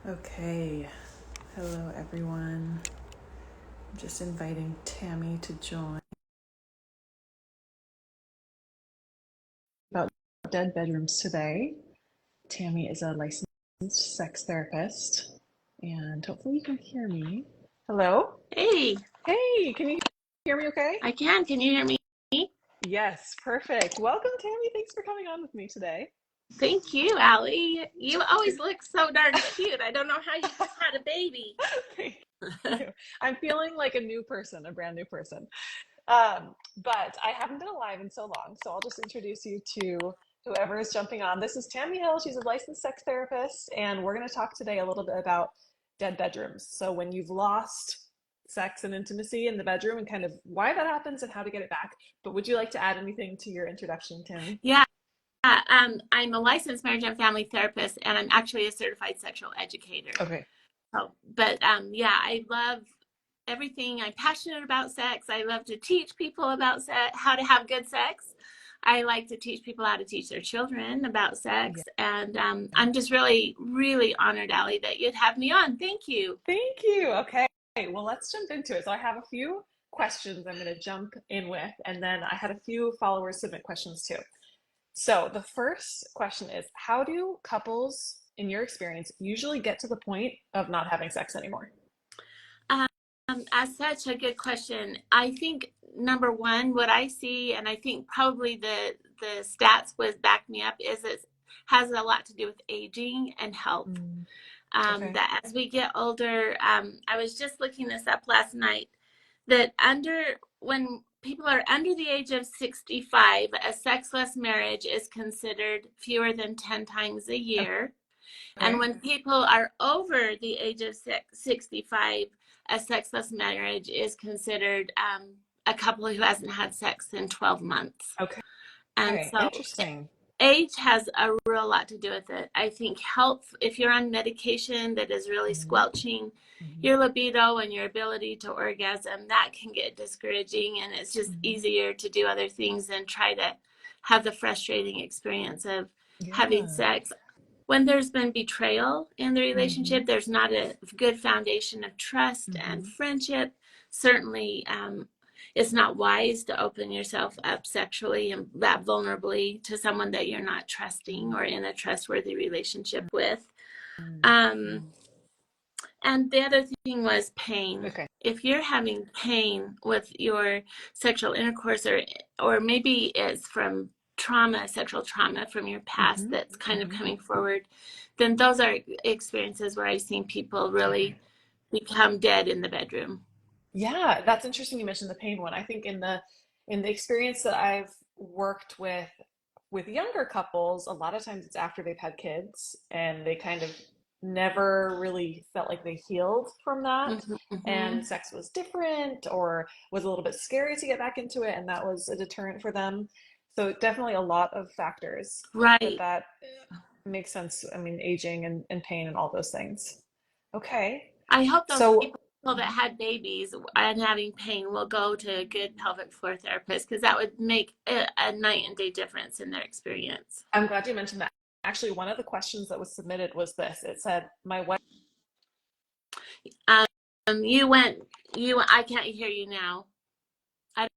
Okay, hello everyone. I'm just inviting Tammy to join. About dead bedrooms today. Tammy is a licensed sex therapist, and hopefully you can hear me. Hello? Hey, Hey, can you hear me okay? I can. Can you hear me? Yes, perfect. Welcome, Tammy. Thanks for coming on with me today. Thank you, Allie. You always look so darn cute. I don't know how you just had a baby. Thank you. I'm feeling like a new person, a brand new person. But I haven't been alive in so long, so I'll just introduce you to whoever is jumping on. This is Tammy Hill. She's a licensed sex therapist, and we're going to talk today a little bit about dead bedrooms. So when you've lost sex and intimacy in the bedroom and kind of why that happens and how to get it back. But would you like to add anything to your introduction, Tammy? Yeah, I'm a licensed marriage and family therapist, and I'm actually a certified sexual educator. Okay. Yeah, I love everything. I'm passionate about sex. I love to teach people about sex, how to have good sex. I like to teach people how to teach their children about sex. Yeah. And I'm just really, really honored, Allie, that you'd have me on. Thank you. Thank you. Okay. Well, let's jump into it. So I have a few questions I'm going to jump in with, and then I had a few followers submit questions too. So the first question is, how do couples, in your experience, usually get to the point of not having sex anymore? As such a good question. I think number one, what I see, and I think probably the stats would back me up, is it has a lot to do with aging and health. Okay. That as we get older, I was just looking this up last night, that when people are under the age of 65, a sexless marriage is considered fewer than 10 times a year. And Okay. when people are over the age of 65, a sexless marriage is considered a couple who hasn't had sex in 12 months. Okay. And Okay. so Interesting. age has a real lot to do with it. I think health, if you're on medication that is really Mhm. squelching Mhm. your libido and your ability to orgasm, that can get discouraging, and it's just Mhm. easier to do other things than try to have the frustrating experience of having Yeah. sex. When there's been betrayal in the Mhm. relationship, there's not a good foundation of trust and Mhm. friendship. Certainly, it's not wise to open yourself up sexually and that vulnerably to someone that you're not trusting or in a trustworthy relationship with. Um, Mhm. and the other thing was pain. Okay. If you're having pain with your sexual intercourse, or maybe it's from trauma, sexual trauma from your past Mhm. that's kind of Mhm. coming forward, then those are experiences where I've seen people really Okay. become dead in the bedroom. Yeah, that's interesting you mentioned the pain one. I think in the experience that I've worked with younger couples, a lot of times it's after they've had kids and they kind of never really felt like they healed from that. Mm-hmm, mm-hmm. And sex was different or was a little bit scary to get back into it, and that was a deterrent for them. So definitely a lot of factors, but Right. that makes sense. I mean, aging and pain and all those things. Okay. I hope those So, people that had babies and having pain will go to a good pelvic floor therapist, because that would make a night and day difference in their experience. I'm glad you mentioned that. Actually, one of the questions that was submitted was this. It said, my wife. Um, I can't hear you now. I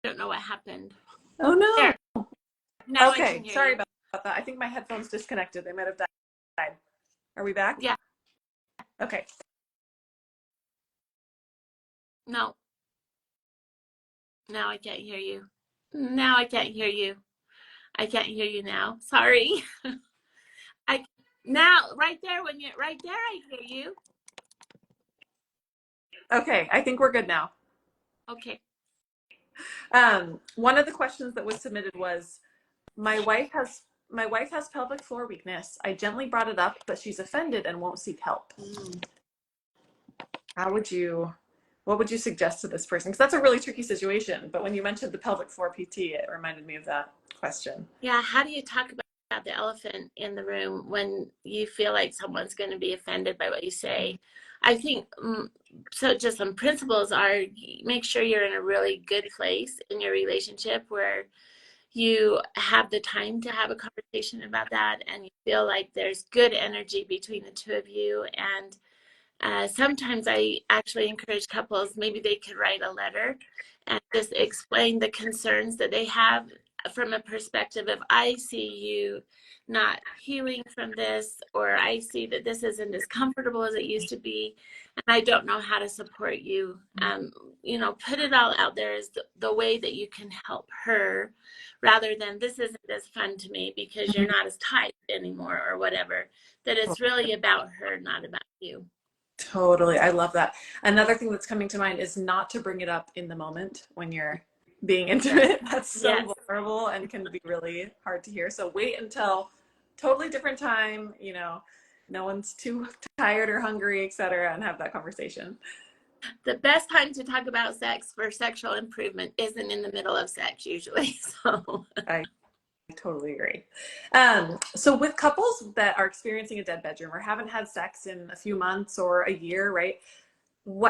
don't know what happened. Oh There, no. now I can Okay, hear sorry you. about that. I think my headphones disconnected. They might have died. Are we back? Yeah, Okay. no, now I can't hear you. Now I can't hear you. I can't hear you now. Sorry. I now right there when you're right there, I hear you. Okay, I think we're good now. Okay. One of the questions that was submitted was, my wife has my wife has pelvic floor weakness. I gently brought it up, but she's offended and won't seek help. Mm. How would you what would you suggest to this person? Because that's a really tricky situation. But when you mentioned the pelvic floor PT, it reminded me of that question. Yeah, how do you talk about the elephant in the room when you feel like someone's going to be offended by what you say? I think so. Just some principles are: make sure you're in a really good place in your relationship where you have the time to have a conversation about that, and you feel like there's good energy between the two of you. And sometimes I actually encourage couples, maybe they could write a letter and just explain the concerns that they have from a perspective of, I see you not healing from this, or I see that this isn't as comfortable as it used to be, and I don't know how to support you. Put it all out there as the way that you can help her, rather than this isn't as fun to me because you're not as tight anymore or whatever. That it's really about her, not about you. Totally. I love that. Another thing that's coming to mind is not to bring it up in the moment when you're being intimate. That's so vulnerable and can be really hard to hear. So wait until totally different time, no one's too tired or hungry, etc., and have that conversation. The best time to talk about sex for sexual improvement isn't in the middle of sex usually. So I totally agree. So with couples that are experiencing a dead bedroom or haven't had sex in a few months or a year, right?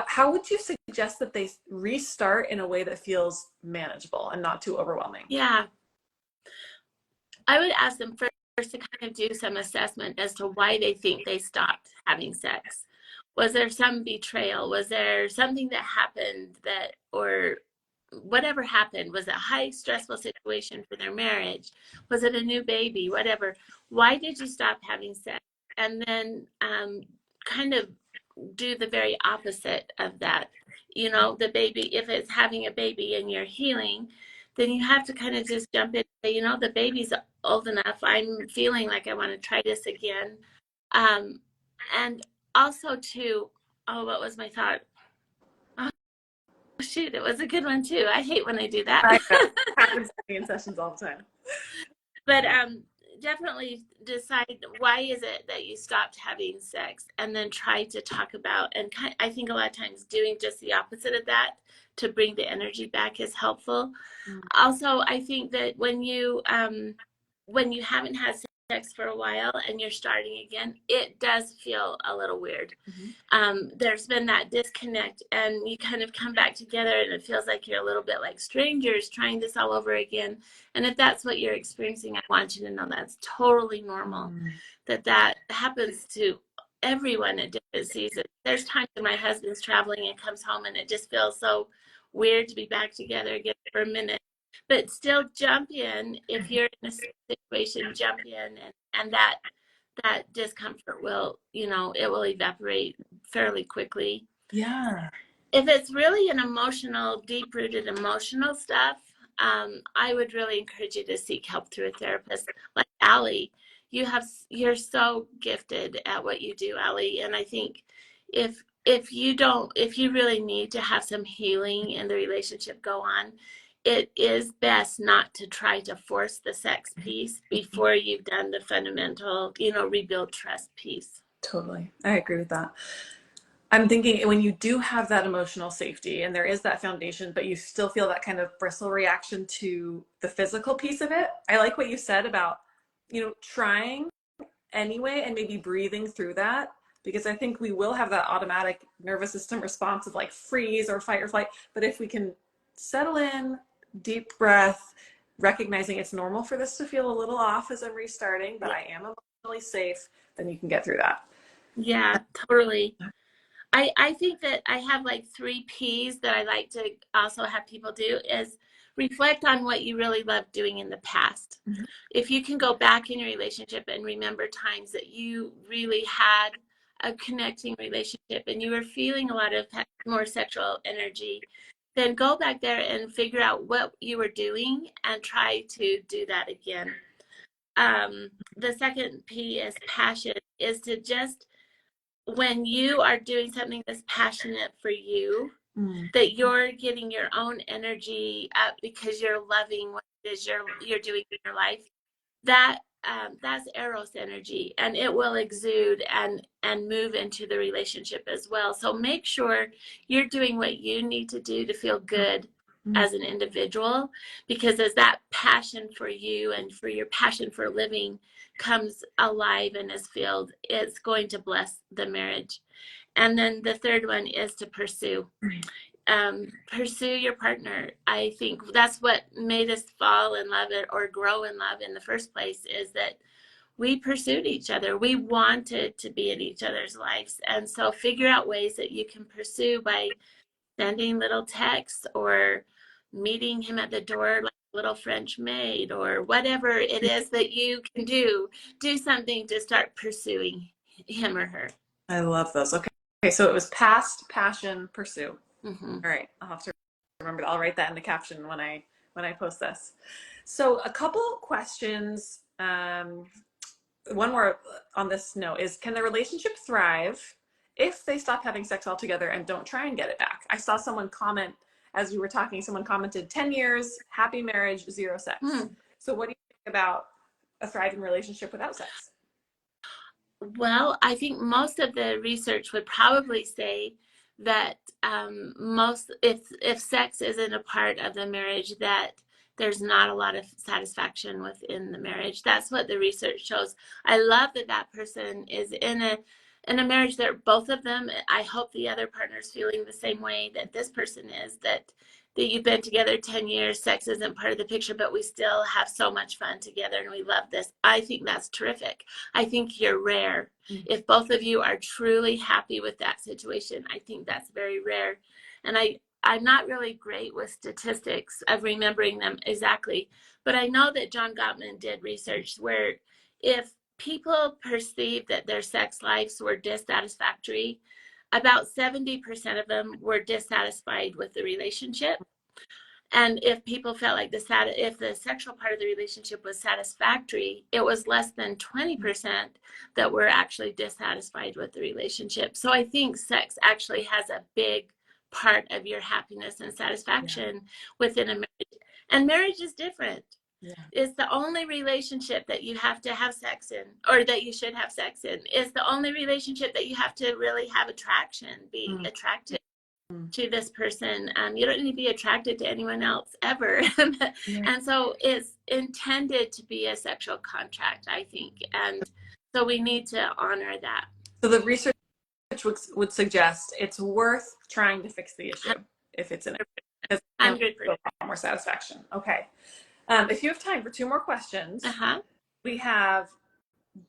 How would you suggest that they restart in a way that feels manageable and not too overwhelming? Yeah. I would ask them first to kind of do some assessment as to why they think they stopped having sex. Was there some betrayal? Was there something that happened or whatever happened? Was it a high stressful situation for their marriage? Was it a new baby? Whatever. Why did you stop having sex? And then kind of do the very opposite of that. The baby, if it's having a baby and you're healing, then you have to kind of just jump in and say, the baby's old enough. I'm feeling like I want to try this again. And also too, what was my thought? Oh, shoot, it was a good one too. I hate when I do that. I know. It happens in sessions all the time. But definitely decide why is it that you stopped having sex, and then try to talk about, and I think a lot of times doing just the opposite of that to bring the energy back is helpful. Also, I think that when you haven't had sex for a while and you're starting again, it does feel a little weird. There's been that disconnect, and you kind of come back together and it feels like you're a little bit like strangers trying this all over again. And if that's what you're experiencing, I want you to know that's totally normal. That happens to everyone at different seasons. There's times when my husband's traveling and comes home and it just feels so weird to be back together again for a minute. But still jump in. If you're in a situation, jump in, and that discomfort will, it will evaporate fairly quickly. Yeah. If it's really an emotional, deep-rooted emotional stuff, I would really encourage you to seek help through a therapist. Like Allie, you're so gifted at what you do, Allie, and I think if you really need to have some healing in the relationship go on, it is best not to try to force the sex piece before you've done the fundamental, rebuild trust piece. Totally. I agree with that. I'm thinking when you do have that emotional safety and there is that foundation, but you still feel that kind of bristle reaction to the physical piece of it. I like what you said about, trying anyway and maybe breathing through that, because I think we will have that automatic nervous system response of like freeze or fight or flight. But if we can settle in, deep breath, recognizing it's normal for this to feel a little off as I'm restarting, but I am emotionally safe, then you can get through that. Yeah, totally. I think that I have like 3 P's that I like to also have people do is reflect on what you really loved doing in the past. If you can go back in your relationship and remember times that you really had a connecting relationship and you were feeling a lot of more sexual energy, then go back there and figure out what you were doing and try to do that again. The second P is passion, is to just, when you are doing something that's passionate for you, that you're getting your own energy up because you're loving what it is you're doing in your life, that's Eros energy, and it will exude and move into the relationship as well. So make sure you're doing what you need to do to feel good as an individual, because as that passion for you and for your passion for living comes alive and is filled, it's going to bless the marriage. And then the third one is to pursue. pursue your partner. I think that's what made us fall in love or grow in love in the first place, is that we pursued each other. We wanted to be in each other's lives. And so figure out ways that you can pursue by sending little texts or meeting him at the door like a little French maid, or whatever it is that you can do. Do something to start pursuing him or her. I love those. Okay. Okay, so it was past, passion, pursue. Mm-hmm. All right, I'll have to remember. I'll write that in the caption when I post this. So a couple questions. One more on this note is, can the relationship thrive if they stop having sex altogether and don't try and get it back? I saw someone comment as we were talking, someone commented 10 years, happy marriage, 0 sex. So what do you think about a thriving relationship without sex? Well, I think most of the research would probably say that if sex isn't a part of the marriage, that there's not a lot of satisfaction within the marriage. That's what the research shows. I love that that person is in a marriage that both of them, I hope the other partner's feeling the same way that this person is, that you've been together 10 years, sex isn't part of the picture, but we still have so much fun together and we love this. I think that's terrific. I think you're rare. If both of you are truly happy with that situation, I think that's very rare. And I'm not really great with statistics of remembering them exactly, but I know that John Gottman did research where if people perceived that their sex lives were dissatisfactory, about 70% of them were dissatisfied with the relationship. And if people felt like if the sexual part of the relationship was satisfactory, it was less than 20% that were actually dissatisfied with the relationship. So I think sex actually has a big part of your happiness and satisfaction within a marriage. And marriage is different. Yeah. It's the only relationship that you have to have sex in, or that you should have sex in. It's the only relationship that you have to really have attraction, be attracted to this person. You don't need to be attracted to anyone else ever. And so it's intended to be a sexual contract, I think. And so we need to honor that. So the research would suggest it's worth trying to fix the issue if it's in it. 100% more satisfaction. Okay. If you have time for 2 more questions, we have,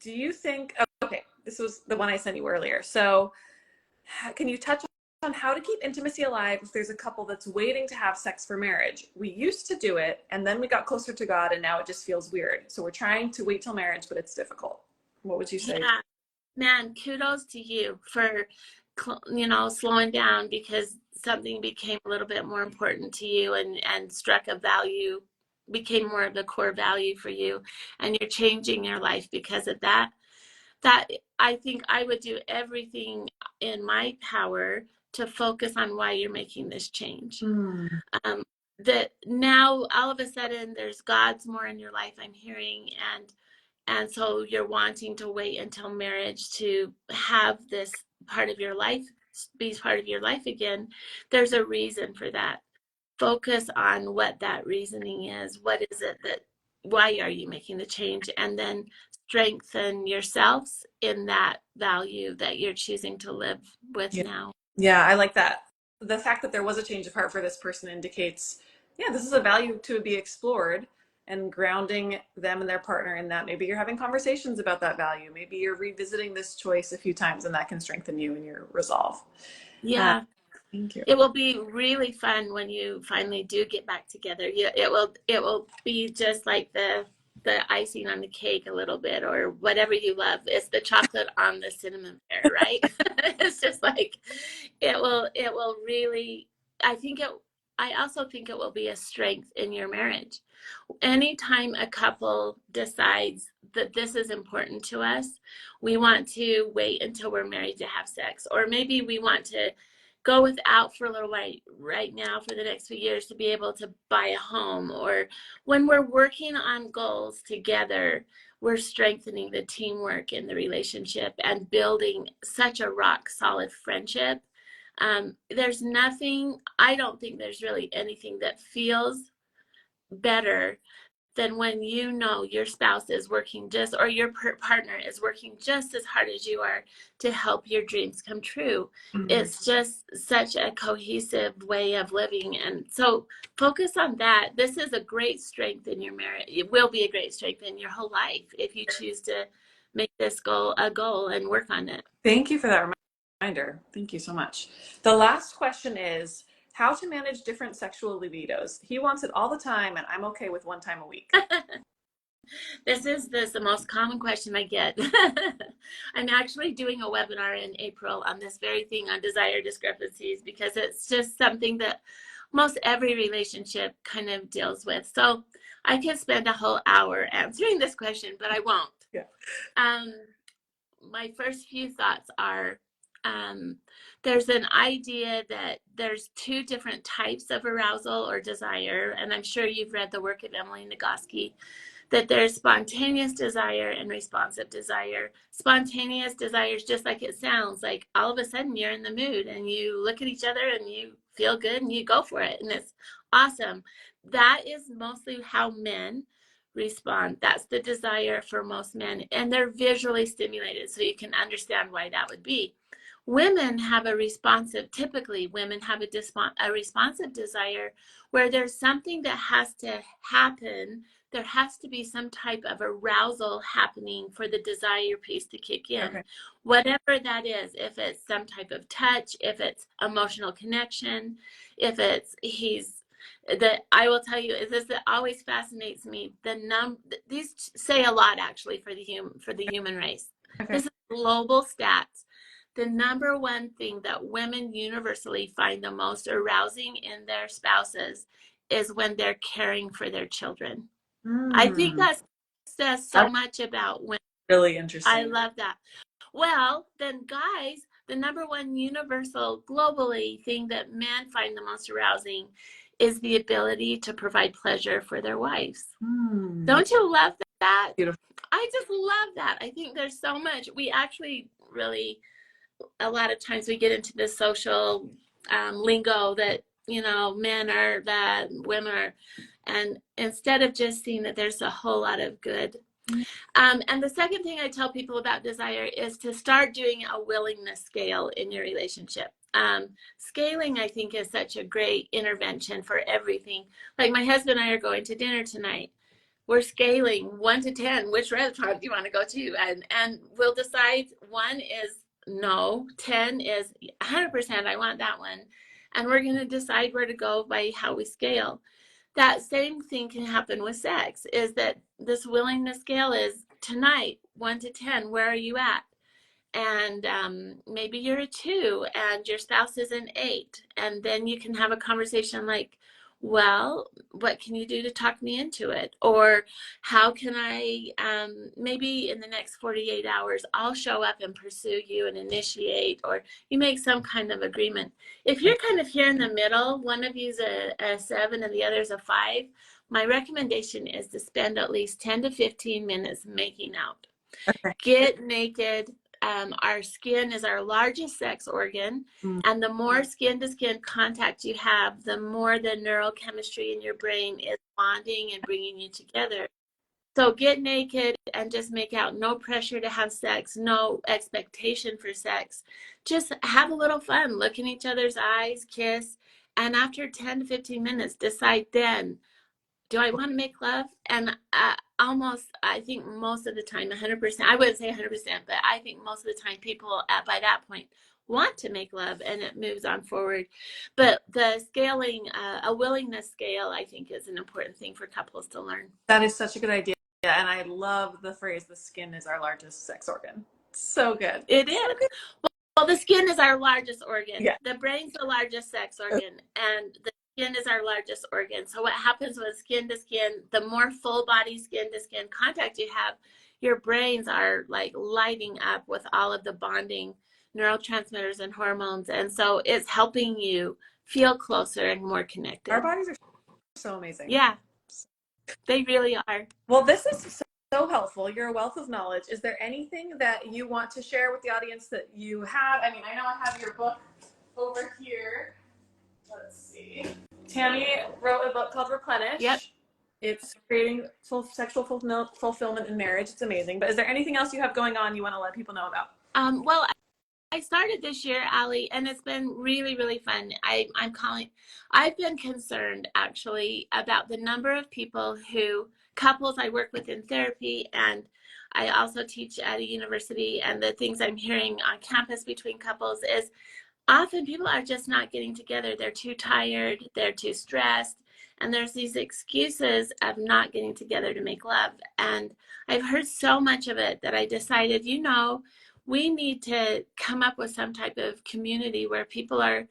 do you think, okay, this was the one I sent you earlier. So can you touch on how to keep intimacy alive if there's a couple that's waiting to have sex for marriage? We used to do it and then we got closer to God and now it just feels weird. So we're trying to wait till marriage, but it's difficult. What would you say? Yeah, man, kudos to you for, slowing down because something became a little bit more important to you and struck a value, became more of the core value for you, and you're changing your life because of that. That I think I would do everything in my power to focus on why you're making this change. That now all of a sudden there's God's more in your life, I'm hearing, and so you're wanting to wait until marriage to have this part of your life be part of your life again. There's a reason for that. Focus on what that reasoning is. What is it why are you making the change? And then strengthen yourselves in that value that you're choosing to live with now. Yeah, I like that. The fact that there was a change of heart for this person indicates, this is a value to be explored, and grounding them and their partner in that. Maybe you're having conversations about that value. Maybe you're revisiting this choice a few times and that can strengthen you in your resolve. Yeah. Thank you. It will be really fun when you finally do get back together. It will be just like the icing on the cake a little bit, or whatever you love. It's the chocolate on the cinnamon pear, right? It's just like it will really, I also think it will be a strength in your marriage. Anytime a couple decides that this is important to us, we want to wait until we're married to have sex, or maybe we want to go without for a little while right now for the next few years to be able to buy a home. Or when we're working on goals together, we're strengthening the teamwork in the relationship and building such a rock solid friendship. There's nothing, I don't think there's really anything that feels better than when you know your spouse is working or your partner is working just as hard as you are to help your dreams come true. It's just such a cohesive way of living. And so focus on that. This is a great strength in your marriage. It will be a great strength in your whole life if you choose to make this goal a goal and work on it. Thank you for that reminder. Thank you so much. The last question is how to manage different sexual libidos. He wants it all the time, and I'm okay with one time a week. This is the most common question I get. I'm actually doing a webinar in April on this very thing, on desire discrepancies, because it's just something that most every relationship kind of deals with. So I could spend a whole hour answering this question, but I won't. Yeah. My first few thoughts are, there's an idea that there's two different types of arousal or desire, and I'm sure you've read the work of Emily Nagoski, that there's spontaneous desire and responsive desire. Spontaneous desire is just like it sounds, like all of a sudden you're in the mood and you look at each other and you feel good and you go for it, and it's awesome. That is mostly how men respond. That's the desire for most men, and they're visually stimulated, so you can understand why that would be. Women have typically women have a responsive desire where there's something that has to happen. There has to be some type of arousal happening for the desire piece to kick in. Okay. Whatever that is, if it's some type of touch, if it's emotional connection, if it's I will tell you is this that always fascinates me. These say a lot actually for the human race. Okay. This is global stats. The number one thing that women universally find the most arousing in their spouses is when they're caring for their children. I think that says so much about women. Really interesting. I love that. Well, then guys, the number one universal globally thing that men find the most arousing is the ability to provide pleasure for their wives. Don't you love that? Beautiful. I just love that. I think there's so much. We actually really, a lot of times we get into this social lingo that, men are that, women are, and instead of just seeing that there's a whole lot of good. And the second thing I tell people about desire is to start doing a willingness scale in your relationship. Scaling, I think, is such a great intervention for everything. Like my husband and I are going to dinner tonight. We're scaling 1 to 10. Which restaurant do you want to go to? And we'll decide 1 is no, 10 is 100%. I want that one. And we're going to decide where to go by how we scale. That same thing can happen with sex, is that this willingness scale is tonight, 1 to 10, where are you at? And maybe you're a 2 and your spouse is an 8. And then you can have a conversation like, well, what can you do to talk me into it? Or how can I, maybe in the next 48 hours, I'll show up and pursue you and initiate, or you make some kind of agreement. If you're kind of here in the middle, one of you's a 7 and the other's a 5, my recommendation is to spend at least 10 to 15 minutes making out. Okay. Get naked. Our skin is our largest sex organ, and the more skin-to-skin contact you have, the more the neurochemistry in your brain is bonding and bringing you together. So get naked and just make out. No pressure to have sex, no expectation for sex. Just have a little fun. Look in each other's eyes, kiss, and after 10 to 15 minutes, decide then, do I want to make love? And I think most of the time, 100%, I wouldn't say 100%, but I think most of the time people by that point want to make love, and it moves on forward. But the scaling, a willingness scale, I think is an important thing for couples to learn. That is such a good idea. And I love the phrase, the skin is our largest sex organ. So good. It is. Good. Well, the skin is our largest organ. Yeah. The brain's the largest sex organ, and the skin is our largest organ. So what happens with skin to skin, the more full body skin to skin contact you have, your brains are like lighting up with all of the bonding neurotransmitters and hormones. And so it's helping you feel closer and more connected. Our bodies are so amazing. Yeah, they really are. Well, this is so helpful. You're a wealth of knowledge. Is there anything that you want to share with the audience that you have? I mean, I know I have your book over here. Let's see. Tammy wrote a book called Replenish. Yep. It's creating sexual fulfillment in marriage. It's amazing. But is there anything else you have going on you want to let people know about? Well, I started this year, Allie, and it's been really, really fun. I've been concerned actually about the number of couples I work with in therapy, and I also teach at a university, and the things I'm hearing on campus between couples is often people are just not getting together. They're too tired, they're too stressed, and there's these excuses of not getting together to make love. And I've heard so much of it that I decided, we need to come up with some type of community where people are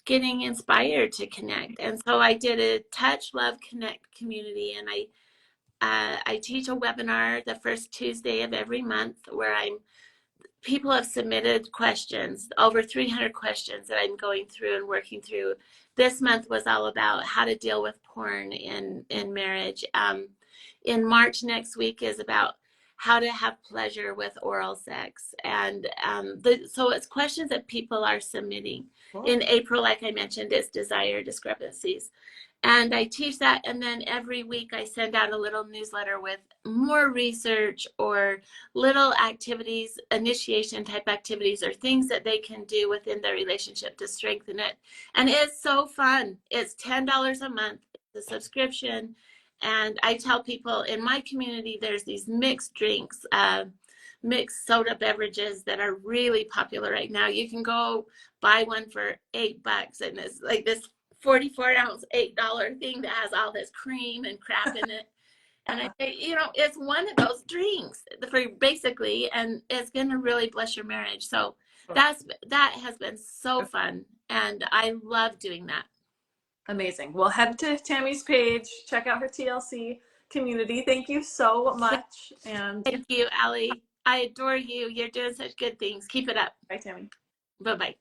getting inspired to connect. And so I did a Touch, Love, Connect community, and I teach a webinar the first Tuesday of every month where people have submitted questions, over 300 questions that I'm going through and working through. This month was all about how to deal with porn in marriage. In March next week is about how to have pleasure with oral sex. And so it's questions that people are submitting. Cool. In April, like I mentioned, it's desire discrepancies. And I teach that, and then every week I send out a little newsletter with more research or little activities, initiation type activities, or things that they can do within their relationship to strengthen it. And it's so fun. It's $10 a month. It's a subscription. And I tell people in my community, there's these mixed drinks, mixed soda beverages that are really popular right now. You can go buy one for $8, and it's like this 44-ounce $8 thing that has all this cream and crap in it. And I say, it's one of those drinks for basically, and it's going to really bless your marriage. So that has been so fun, and I love doing that. Amazing. Well, head to Tammy's page, check out her TLC community. Thank you so much. And thank you, Allie. I adore you. You're doing such good things. Keep it up. Bye, Tammy. Bye-bye.